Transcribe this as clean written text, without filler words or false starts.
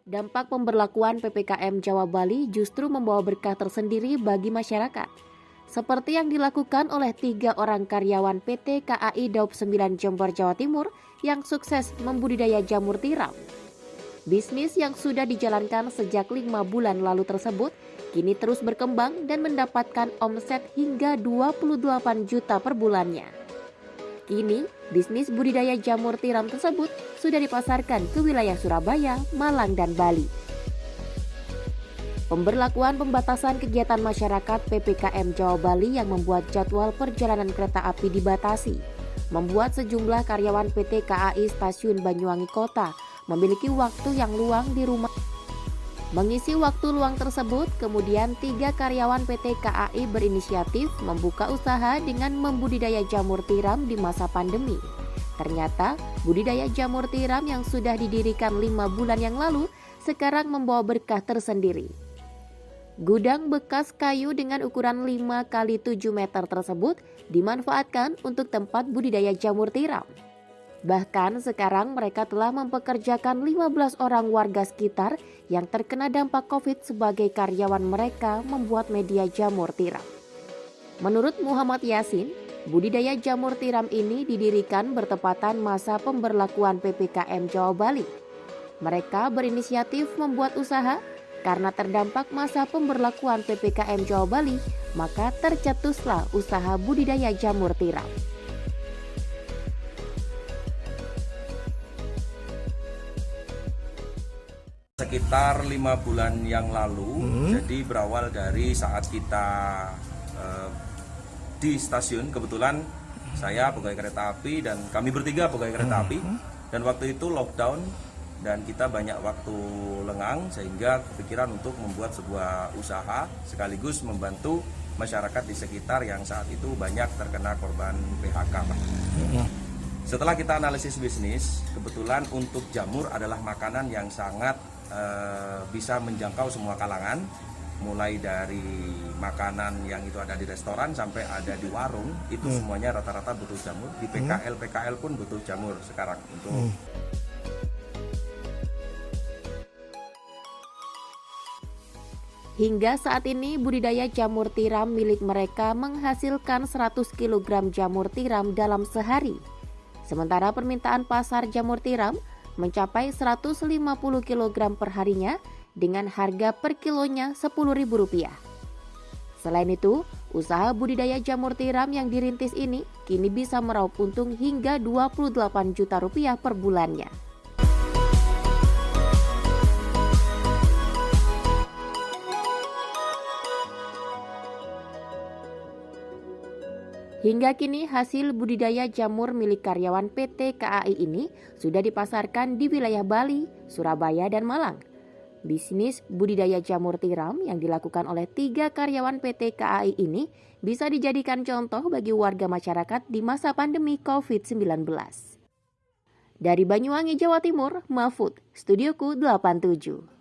Dampak pemberlakuan PPKM Jawa Bali justru membawa berkah tersendiri bagi masyarakat. Seperti yang dilakukan oleh 3 orang karyawan PT KAI Daup 9 Jember, Jawa Timur yang sukses membudidaya jamur tiram. Bisnis yang sudah dijalankan sejak 5 bulan lalu tersebut kini terus berkembang dan mendapatkan omset hingga 28 juta per bulannya. Kini, bisnis budidaya jamur tiram tersebut sudah dipasarkan ke wilayah Surabaya, Malang, dan Bali. Pemberlakuan pembatasan kegiatan masyarakat PPKM Jawa Bali yang membuat jadwal perjalanan kereta api dibatasi, membuat sejumlah karyawan PT KAI Stasiun Banyuwangi Kota memiliki waktu yang luang di rumah. Mengisi waktu luang tersebut, kemudian 3 karyawan PT KAI berinisiatif membuka usaha dengan membudidaya jamur tiram di masa pandemi. Ternyata, budidaya jamur tiram yang sudah didirikan 5 bulan yang lalu sekarang membawa berkah tersendiri. Gudang bekas kayu dengan ukuran 5 x 7 meter tersebut dimanfaatkan untuk tempat budidaya jamur tiram. Bahkan sekarang mereka telah mempekerjakan 15 orang warga sekitar yang terkena dampak COVID sebagai karyawan mereka membuat media jamur tiram. Menurut Muhammad Yasin, budidaya jamur tiram ini didirikan bertepatan masa pemberlakuan PPKM Jawa Bali. Mereka berinisiatif membuat usaha karena terdampak masa pemberlakuan PPKM Jawa Bali, maka tercetuslah usaha budidaya jamur tiram. Sekitar 5 bulan yang lalu, jadi berawal dari saat kita di stasiun, kebetulan saya pegawai kereta api dan kami bertiga pegawai kereta api, dan waktu itu lockdown dan kita banyak waktu lengang sehingga kepikiran untuk membuat sebuah usaha sekaligus membantu masyarakat di sekitar yang saat itu banyak terkena korban PHK. Setelah kita analisis bisnis, kebetulan untuk jamur adalah makanan yang sangat bisa menjangkau semua kalangan, mulai dari makanan yang itu ada di restoran sampai ada di warung, itu semuanya rata-rata butuh jamur. Di PKL pun butuh jamur sekarang untuk Hingga saat ini budidaya jamur tiram milik mereka menghasilkan 100 kg jamur tiram dalam sehari. Sementara permintaan pasar jamur tiram mencapai 150 kg per harinya dengan harga per kilonya Rp10.000. Selain itu, usaha budidaya jamur tiram yang dirintis ini kini bisa meraup untung hingga 28 juta rupiah per bulannya. Hingga kini hasil budidaya jamur milik karyawan PT KAI ini sudah dipasarkan di wilayah Bali, Surabaya, dan Malang. Bisnis budidaya jamur tiram yang dilakukan oleh 3 karyawan PT KAI ini bisa dijadikan contoh bagi warga masyarakat di masa pandemi COVID-19. Dari Banyuwangi, Jawa Timur, Mahfud, Studioku 87.